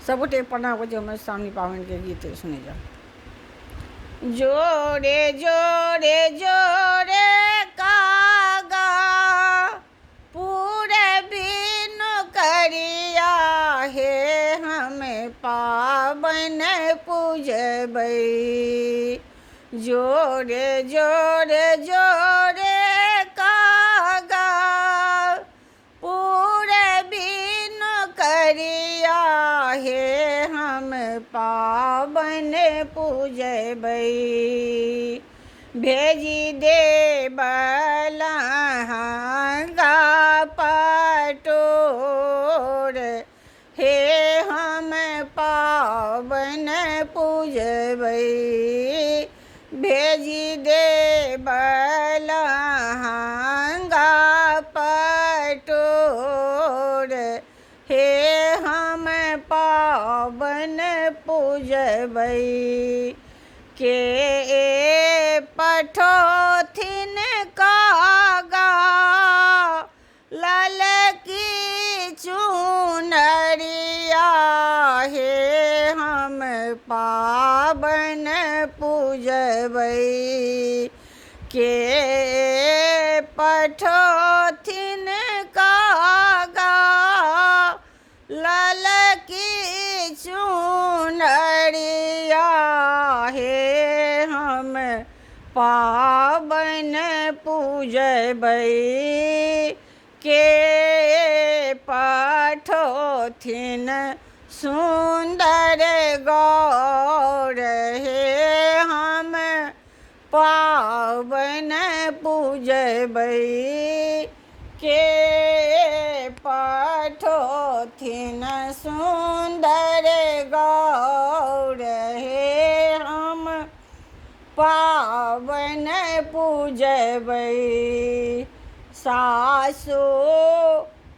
सब गोटे प्रणाम कर हम सामने पावन के गीत सुने जा। जोरे जोरे जोरे कागा पूरे बिनु करिया हे हम पावन पूजबै। जोरे जोरे जोरे कागा पूरे बिनु करिया हे हम पावन पूजबै। भेजी दे बलहंगा पटोर हे हम पावन पूजबै। भेजी दे बलहंगा पटोर हे हम पावन पूजबै। के पठोथिन कागा ललकी चुनरिया हे हम पावन पूजबै। के पठोथिन कागा ललकी चुनरिया हे हम पावन पूजबै। के पठोथिन सुंदर गौर हे हम पावन पूजबै। के पठोथिन सुंदर गौर हे हम पावन पूजबै। सासु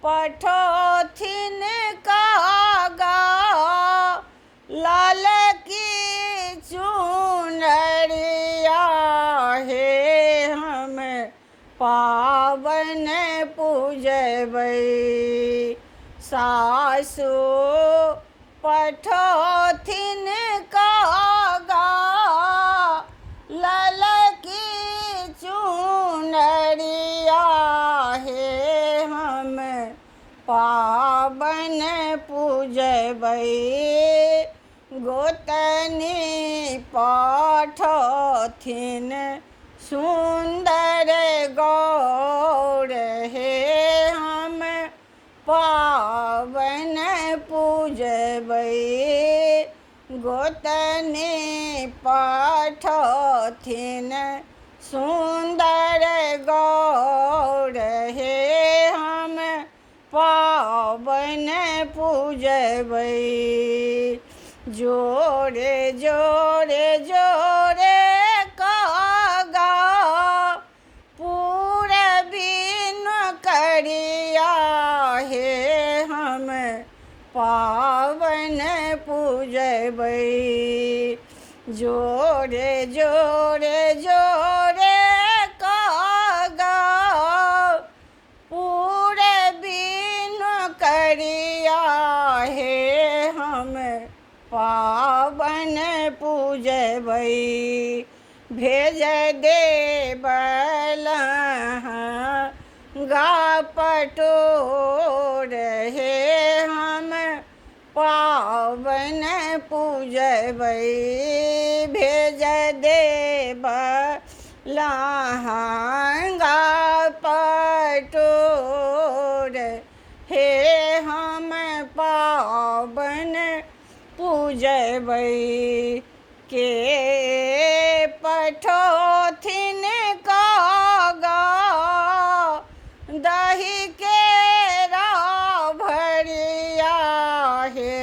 पठोथिन कागा ललकी चुनरिया हे हम पावन पूजबै। सासु पठोथिन कागा ललकी चुनरिया हे हम पावन पूजबै। गोतनी पठोथिन सुंदर गौर हे हम पावन पूजबै। गोतनी पठोथिन सुंदर गौर हे हम पावन पूजबै। जोरे जोरे जोरे कागा पूरे बिनु करिया हे हम पावन पूजबै। जोरे जोरे जोरे कागा पूरे बिनु करिया हे हम पावन पूजबै। भेज दे बलहंगा पटोर हे हम पावन पूजबै। भेज दे बलहंगा पटोर हे हम पावन पूजबै। के पठोथिन कागा दही के भरिया हे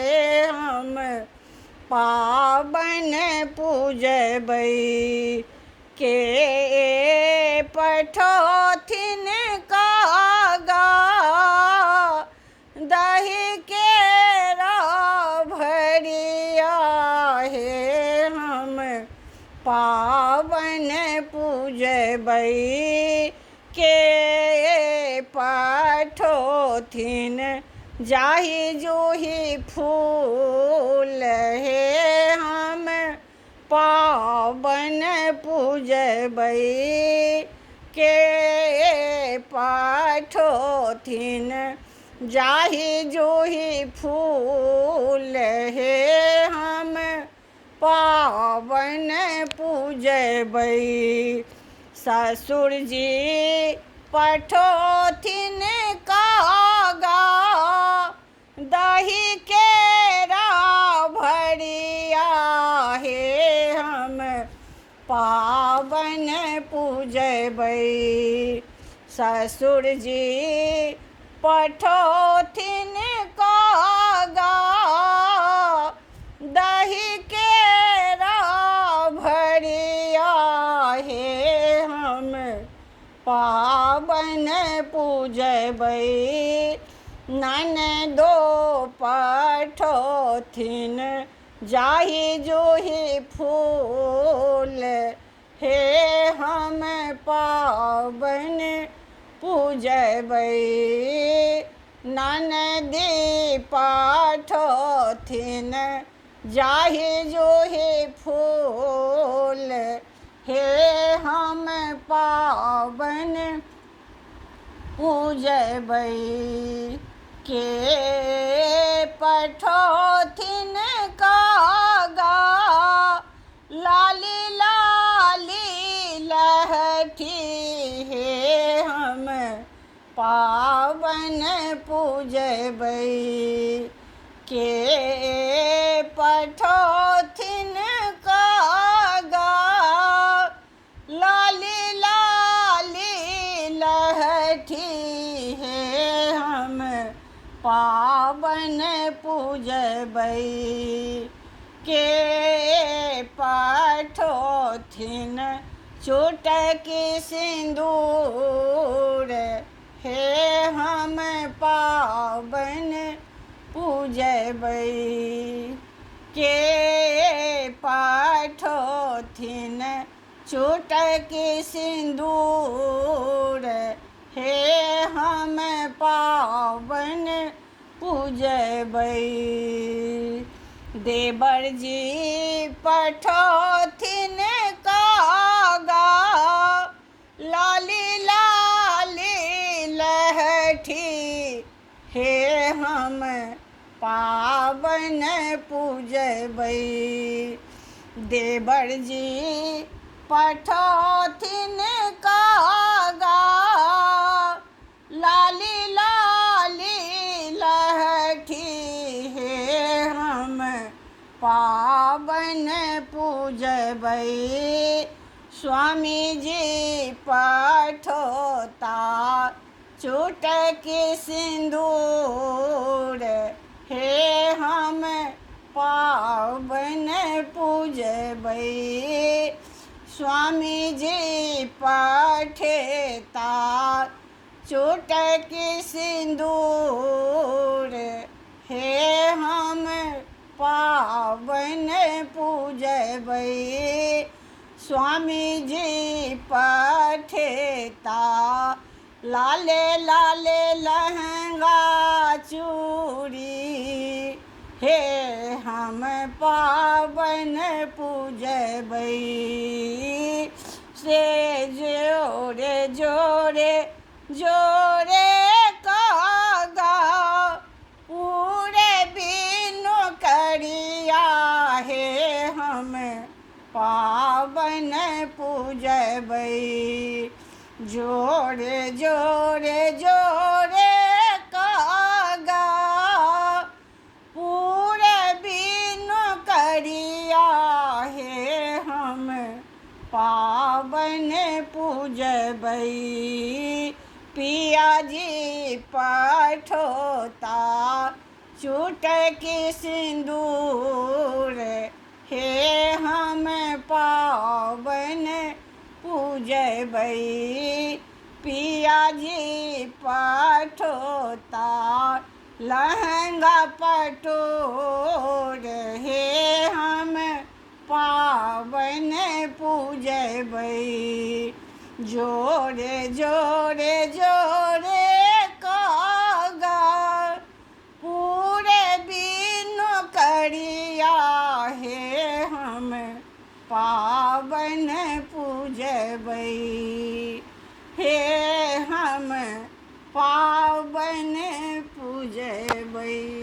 हम पावन पूजबै। के पठोथिन कागा दही के भरिया हे हम पावन पूजबै। के पठोथिन जाहि जूही फूल हे हम पावन पूजबै के पठोथिन जाहि जूही फूल हे हम पावन पूजबै ससुर जी पठोथिन कागा दही केरा भरिया हे हम पावन पूजबै ससुर जी पठोथिन कागा दही केरा भरिया हे हम पावन पूजबै ननदो पठोथिन जाहि जूही फूल हे हम पावन पूजबै ननदी पठोथिन जाहि जूही फूल हे हम पावन पूजबै के पठोथिन कागा लाली लाली लहठी हे हम पावन पूजबै के पठोथिन कागा लाली लाली लहठी हे हम पावन पूजबै के पठोथिन चुटकी सिंदूर हे हम पावन पूजबै के पठोथिन चुटकी सिंदूर हे हम पावन पूजबै देवर जी पठोथिन कागा लाली लाली लहठी हे हम पावन पूजबै देवर जी पठोथिन कागा लाली लाली लहठी हे हम पावन पूजबै स्वामी जी पठोता चुटकी सिंदूर हे हम पावन पूजबै स्वामी जी पठेता चुटकी सिंदूर हे हम पावन पूजबै स्वामी जी पठेता लाले लाले लहंगा चूड़ी हे हम पावन पूजबै से जोरे जोरे जोरे कागा पूरे बिनु करिया हे हम पावन पूजबै जोरे जोरे जोरे कागा पूरे बिनु करिया हे हम पावन पूजबै पिया जी पठोता चुटकी सिंदूर हे हम पावन पूजबै पिया जी पठोता लहंगा पटोर हे हम पावन पूजबै जोरे जोरे जोरे कागा पावन पूजबै। हे हम पावन पूजबै।